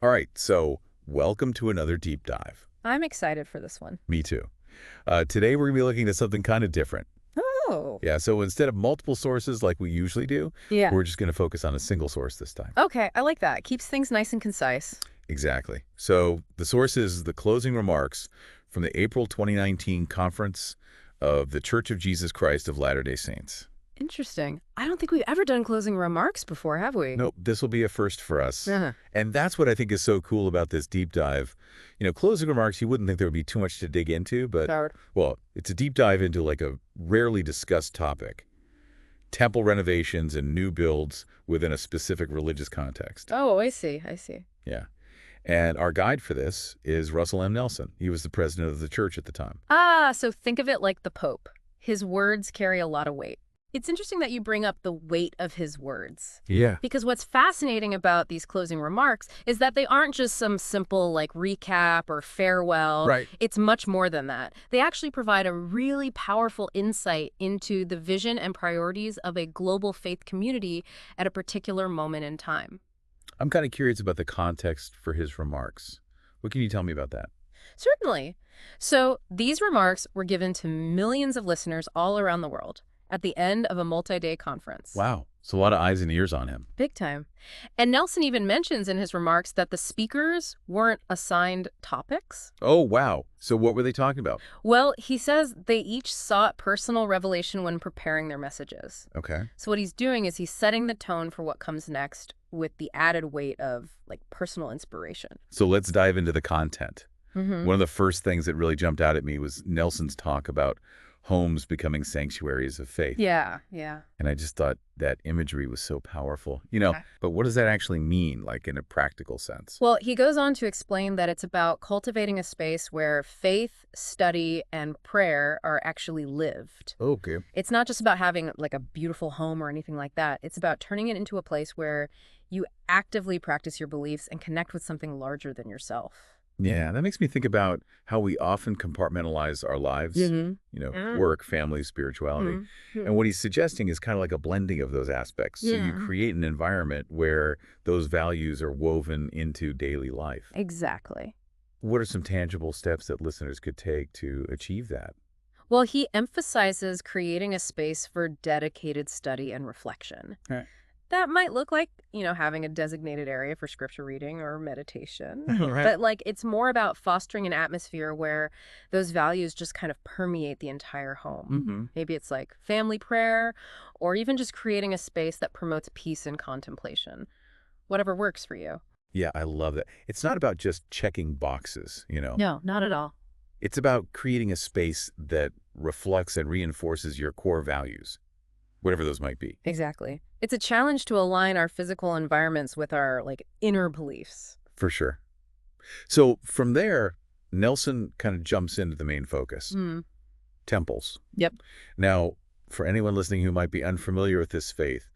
All right, so welcome to another deep dive. I'm excited for this one. Me too. Today we're going to be looking at something kind of different. Oh. Yeah, so instead of multiple sources like we usually do, Yeah. we're just going to focus on a single source this time. Okay, I like that. Keeps things nice and concise. Exactly. So the source is the closing remarks from the April 2019 conference of the Church of Jesus Christ of Latter-day Saints. Interesting. I don't think we've ever done closing remarks before, have we? Nope, this will be a first for us. Uh-huh. And that's what I think is so cool about this deep dive. Closing remarks, you wouldn't think there would be too much to dig into, but, Howard. well, it's a deep dive into like a rarely discussed topic. Temple renovations and new builds within a specific religious context. Oh, I see. I see. Yeah. And our guide for this is Russell M. Nelson. He was the president of the church at the time. Ah, so think of it like the Pope. His words carry a lot of weight. It's interesting that you bring up the weight of his words. Yeah. Because what's fascinating about these closing remarks is that they aren't just some simple like recap or farewell. Right. It's much more than that. They actually provide a really powerful insight into the vision and priorities of a global faith community at a particular moment in time. I'm kind of curious about the context for his remarks. What can you tell me about that? Certainly. So these remarks were given to millions of listeners all around the world at the end of a multi-day conference. Wow. So a lot of eyes and ears on him. Big time. And Nelson even mentions in his remarks that the speakers weren't assigned topics. Oh, wow. So what were they talking about? Well, he says they each sought personal revelation when preparing their messages. Okay. So what he's doing is he's setting the tone for what comes next with the added weight of like personal inspiration. So let's dive into the content. Mm-hmm. One of the first things that really jumped out at me was Nelson's talk about homes becoming sanctuaries of faith. Yeah. And I just thought that imagery was so powerful. But what does that actually mean, like in a practical sense? Well, he goes on to explain that it's about cultivating a space where faith, study, and prayer are actually lived. Okay. It's not just about having like a beautiful home or anything like that. It's about turning it into a place where you actively practice your beliefs and connect with something larger than yourself. Yeah, that makes me think about how we often compartmentalize our lives, work, family, spirituality. And what he's suggesting is kind of like a blending of those aspects. So you create an environment where those values are woven into daily life. Exactly. What are some tangible steps that listeners could take to achieve that? Well, he emphasizes creating a space for dedicated study and reflection. Right. That might look like, having a designated area for scripture reading or meditation. Right. But it's more about fostering an atmosphere where those values just kind of permeate the entire home. Mm-hmm. Maybe it's like family prayer or even just creating a space that promotes peace and contemplation. Whatever works for you. Yeah, I love that. It's not about just checking boxes, No, not at all. It's about creating a space that reflects and reinforces your core values, whatever those might be. Exactly. It's a challenge to align our physical environments with our inner beliefs. For sure. So from there, Nelson kind of jumps into the main focus. Temples. Yep. Now, for anyone listening who might be unfamiliar with this faith,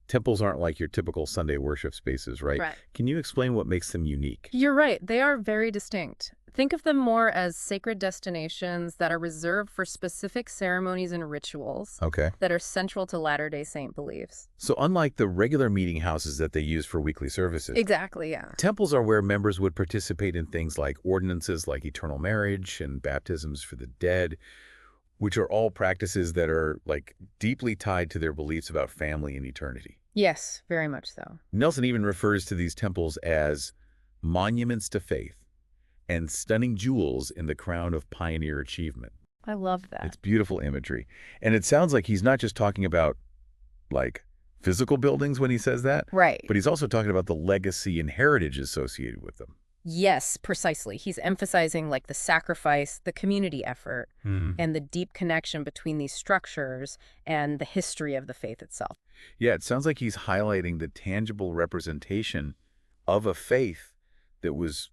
temples aren't like your typical Sunday worship spaces, right? Right. Can you explain what makes them unique? You're right. They are very distinct. Think of them more as sacred destinations that are reserved for specific ceremonies and rituals Okay. that are central to Latter-day Saint beliefs. So unlike the regular meeting houses that they use for weekly services, Exactly, yeah. temples are where members would participate in things like ordinances like eternal marriage and baptisms for the dead, which are all practices that are deeply tied to their beliefs about family and eternity. Yes, very much so. Nelson even refers to these temples as monuments to faith and stunning jewels in the crown of pioneer achievement. I love that. It's beautiful imagery. And it sounds like he's not just talking about physical buildings when he says that, Right. but he's also talking about the legacy and heritage associated with them. Yes, precisely. He's emphasizing the sacrifice, the community effort, and the deep connection between these structures and the history of the faith itself. Yeah, it sounds like he's highlighting the tangible representation of a faith that was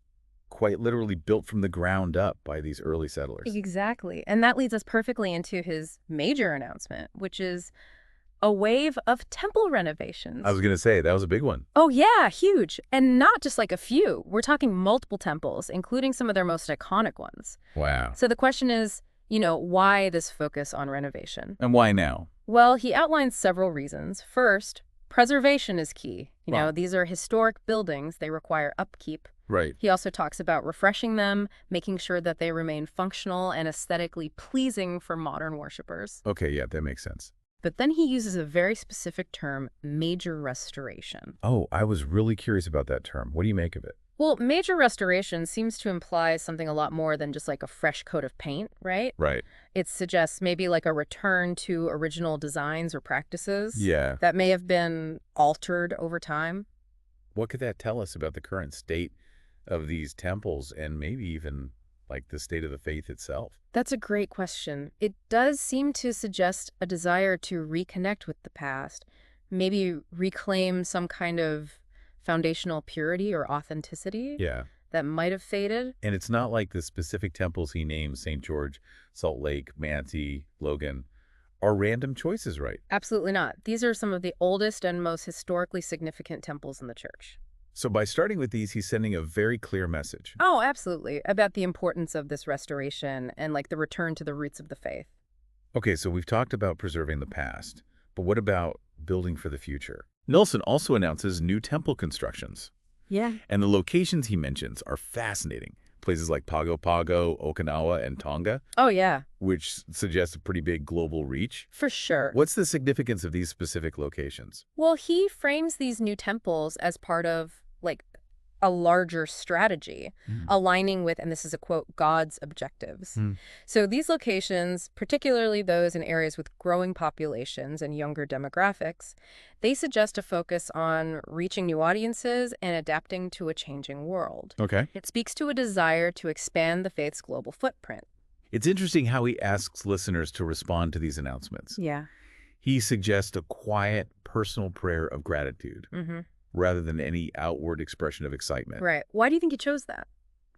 quite literally built from the ground up by these early settlers. Exactly. And that leads us perfectly into his major announcement, which is a wave of temple renovations. I was going to say, that was a big one. Oh, yeah, huge. And not just a few. We're talking multiple temples, including some of their most iconic ones. Wow. So the question is, why this focus on renovation? And why now? Well, he outlines several reasons. First, Preservation is key. Wow. These are historic buildings. They require upkeep. Right. He also talks about refreshing them, making sure that they remain functional and aesthetically pleasing for modern worshipers. Okay, yeah, that makes sense. But then he uses a very specific term, major restoration. Oh, I was really curious about that term. What do you make of it? Well, major restoration seems to imply something a lot more than just like a fresh coat of paint, right? Right. It suggests maybe like a return to original designs or practices Yeah. that may have been altered over time. What could that tell us about the current state of these temples and maybe even like the state of the faith itself? That's a great question. It does seem to suggest a desire to reconnect with the past, maybe reclaim some kind of foundational purity or authenticity Yeah. that might have faded. And it's not like the specific temples he names, St. George, Salt Lake, Manti, Logan, are random choices, right? Absolutely not. These are some of the oldest and most historically significant temples in the church. So by starting with these, he's sending a very clear message. Oh, absolutely. About the importance of this restoration and like the return to the roots of the faith. Okay, so we've talked about preserving the past, but what about building for the future? Nelson also announces new temple constructions. Yeah. And the locations he mentions are fascinating. Places like Pago Pago, Okinawa, and Tonga, Oh, yeah. which suggests a pretty big global reach. For sure. What's the significance of these specific locations? Well, he frames these new temples as part of like a larger strategy, aligning with, and this is a quote, God's objectives. So these locations, particularly those in areas with growing populations and younger demographics, they suggest a focus on reaching new audiences and adapting to a changing world. Okay. It speaks to a desire to expand the faith's global footprint. It's interesting how he asks listeners to respond to these announcements. Yeah. He suggests a quiet, personal prayer of gratitude rather than any outward expression of excitement. Right. Why do you think he chose that?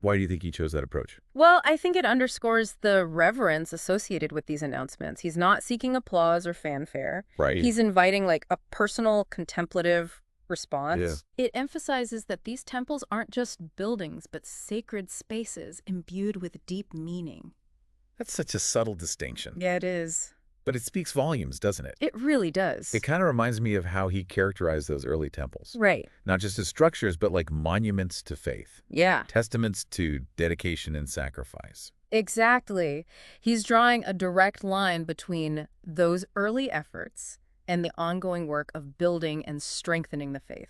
Why do you think he chose that approach? Well, I think it underscores the reverence associated with these announcements. He's not seeking applause or fanfare. Right. He's inviting like a personal, contemplative response. Yeah. It emphasizes that these temples aren't just buildings, but sacred spaces imbued with deep meaning. That's such a subtle distinction. Yeah, it is. But it speaks volumes, doesn't it? It really does. It kind of reminds me of how he characterized those early temples. Right. Not just as structures, but like monuments to faith. Yeah. Testaments to dedication and sacrifice. Exactly. He's drawing a direct line between those early efforts and the ongoing work of building and strengthening the faith.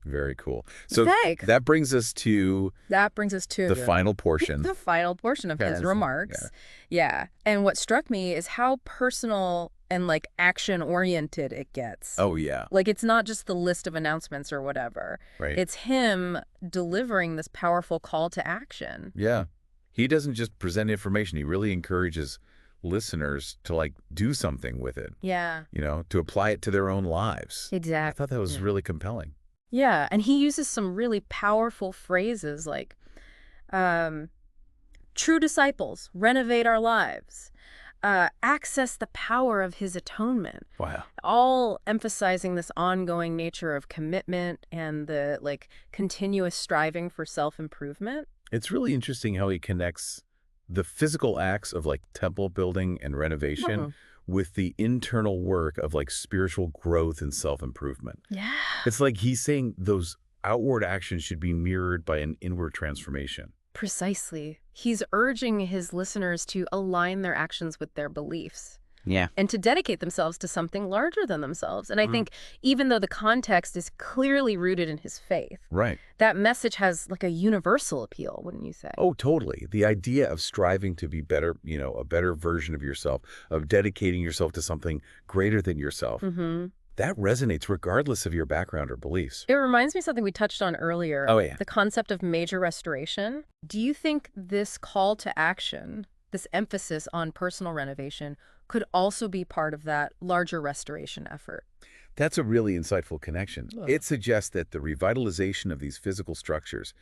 Very cool. So Thanks. that brings us to That brings us to the final portion. the final portion of his Yes. remarks. Yeah. And what struck me is how personal and like action-oriented it gets. Oh, yeah. Like it's not just the list of announcements or whatever. Right. It's him delivering this powerful call to action. Yeah. He doesn't just present information. He really encourages listeners to like do something with it, Yeah. to apply it to their own lives. I Exactly. thought that was really compelling. Yeah, and he uses some really powerful phrases like, true disciples, renovate our lives, access the power of his atonement, Wow. all emphasizing this ongoing nature of commitment and the like continuous striving for self-improvement. It's really interesting how he connects the physical acts of like temple building and renovation with the internal work of like spiritual growth and self-improvement. Yeah. It's like he's saying those outward actions should be mirrored by an inward transformation. Precisely. He's urging his listeners to align their actions with their beliefs. Yeah. And to dedicate themselves to something larger than themselves. And I think even though the context is clearly rooted in his faith, Right. that message has like a universal appeal, wouldn't you say? Oh, totally. The idea of striving to be better, a better version of yourself, of dedicating yourself to something greater than yourself, that resonates regardless of your background or beliefs. It reminds me of something we touched on earlier. Oh, yeah. The concept of major restoration. Do you think this call to action, this emphasis on personal renovation, could also be part of that larger restoration effort? That's a really insightful connection. It suggests that the revitalization of these physical structures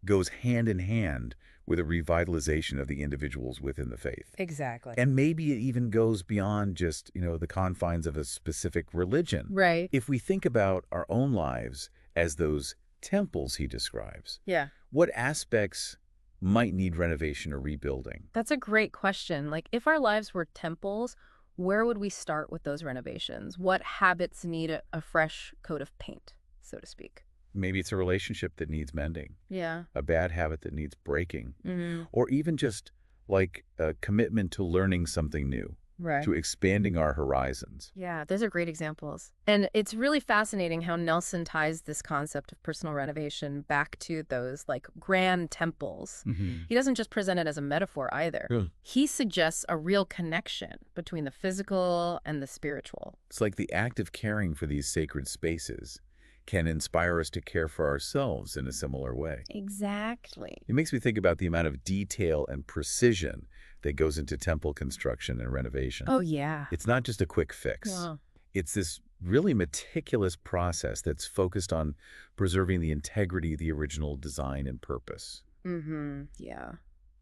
goes hand in hand with a revitalization of the individuals within the faith. Exactly. And maybe it even goes beyond just, the confines of a specific religion. Right. If we think about our own lives as those temples he describes, Yeah. what aspects might need renovation or rebuilding? That's a great question. Like, if our lives were temples, where would we start with those renovations? What habits need a fresh coat of paint, so to speak? Maybe it's a relationship that needs mending, Yeah. a bad habit that needs breaking, Mm-hmm. or even just like a commitment to learning something new, Right. to expanding our horizons. Yeah, those are great examples. And it's really fascinating how Nelson ties this concept of personal renovation back to those like grand temples. He doesn't just present it as a metaphor either. Yeah. He suggests a real connection between the physical and the spiritual. It's like the act of caring for these sacred spaces can inspire us to care for ourselves in a similar way. Exactly. It makes me think about the amount of detail and precision that goes into temple construction and renovation. Oh, yeah. It's not just a quick fix. No. It's this really meticulous process that's focused on preserving the integrity of the original design and purpose. Mm-hmm. Yeah.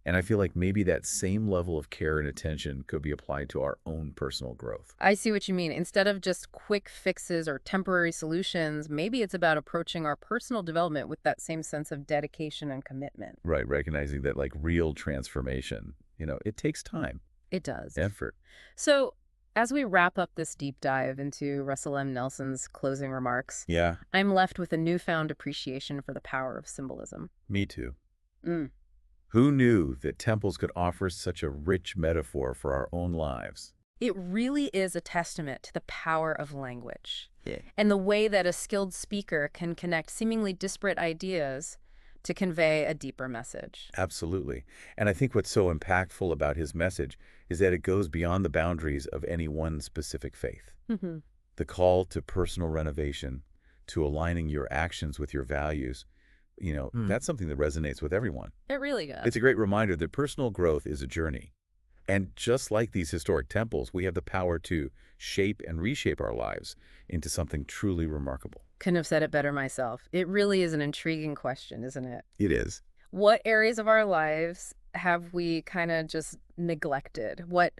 And I feel like maybe that same level of care and attention could be applied to our own personal growth. I see what you mean. Instead of just quick fixes or temporary solutions, maybe it's about approaching our personal development with that same sense of dedication and commitment. Right, recognizing that like real transformation, it takes time, It does. effort. So, as we wrap up this deep dive into Russell M. Nelson's closing remarks, Yeah, I'm left with a newfound appreciation for the power of symbolism. me too. Mm. Who knew that temples could offer such a rich metaphor for our own lives? It really is a testament to the power of language Yeah. and the way that a skilled speaker can connect seemingly disparate ideas to convey a deeper message. Absolutely. And I think what's so impactful about his message is that it goes beyond the boundaries of any one specific faith. Mm-hmm. The call to personal renovation, to aligning your actions with your values, that's something that resonates with everyone. It really does. It's a great reminder that personal growth is a journey. And just like these historic temples, we have the power to shape and reshape our lives into something truly remarkable. Couldn't have said it better myself. It really is an intriguing question, isn't it? It is. What areas of our lives have we kind of just neglected? What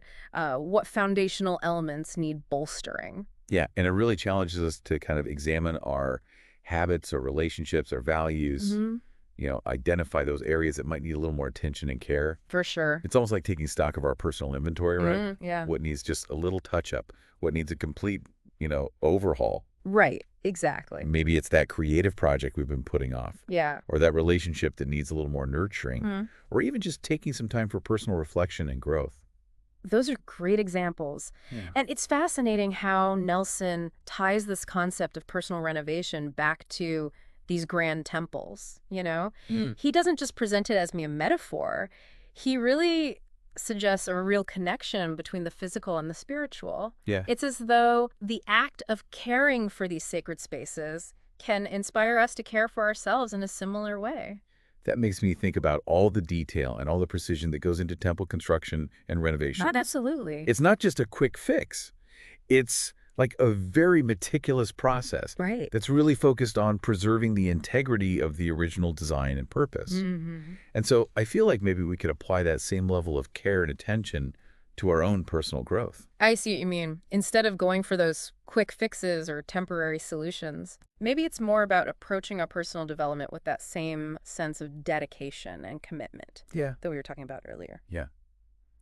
foundational elements need bolstering? Yeah, and it really challenges us to kind of examine our habits or relationships or values, identify those areas that might need a little more attention and care. For sure. It's almost like taking stock of our personal inventory, right? Yeah. What needs just a little touch-up, what needs a complete, overhaul. Right. Exactly. Maybe it's that creative project we've been putting off. Yeah. Or that relationship that needs a little more nurturing. Or even just taking some time for personal reflection and growth. Those are great examples. Yeah. And it's fascinating how Nelson ties this concept of personal renovation back to these grand temples, He doesn't just present it as a metaphor. He really suggests a real connection between the physical and the spiritual. Yeah. It's as though the act of caring for these sacred spaces can inspire us to care for ourselves in a similar way. That makes me think about all the detail and all the precision that goes into temple construction and renovation. Absolutely. It's not just a quick fix. It's like a very meticulous process Right. that's really focused on preserving the integrity of the original design and purpose. Mm-hmm. And so I feel like maybe we could apply that same level of care and attention to our own personal growth. I see what you mean. Instead of going for those quick fixes or temporary solutions, maybe it's more about approaching our personal development with that same sense of dedication and commitment that we were talking about earlier. Yeah.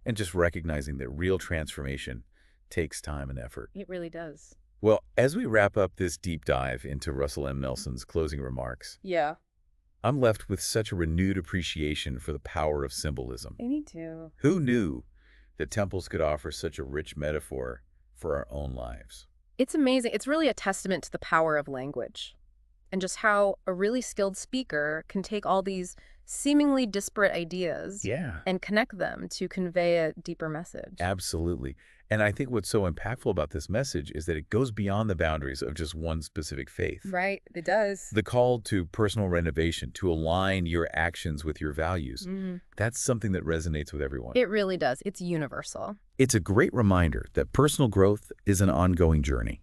And just recognizing that real transformation takes time and effort. It really does. Well, as we wrap up this deep dive into Russell M. Nelson's closing remarks, Yeah. I'm left with such a renewed appreciation for the power of symbolism. Me too. Who knew that temples could offer such a rich metaphor for our own lives? It's amazing. It's really a testament to the power of language and just how a really skilled speaker can take all these seemingly disparate ideas and connect them to convey a deeper message. Absolutely. And I think what's so impactful about this message is that it goes beyond the boundaries of just one specific faith. Right. It does. The call to personal renovation, to align your actions with your values, that's something that resonates with everyone. It really does. It's universal. It's a great reminder that personal growth is an ongoing journey,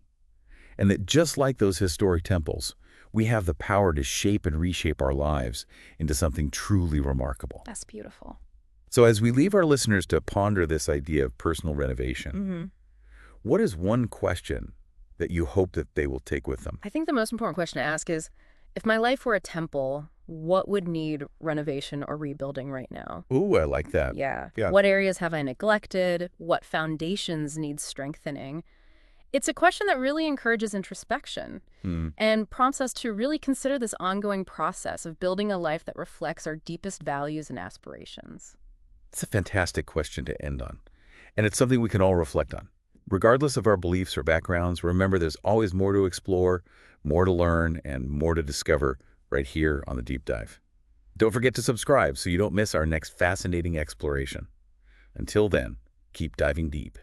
and that just like those historic temples, we have the power to shape and reshape our lives into something truly remarkable. That's beautiful. So as we leave our listeners to ponder this idea of personal renovation, what is one question that you hope that they will take with them? I think the most important question to ask is, if my life were a temple, what would need renovation or rebuilding right now? Ooh, I like that. Yeah. Yeah. What areas have I neglected? What foundations need strengthening? It's a question that really encourages introspection and prompts us to really consider this ongoing process of building a life that reflects our deepest values and aspirations. It's a fantastic question to end on. And it's something we can all reflect on. Regardless of our beliefs or backgrounds, remember there's always more to explore, more to learn, and more to discover right here on The Deep Dive. Don't forget to subscribe so you don't miss our next fascinating exploration. Until then, keep diving deep.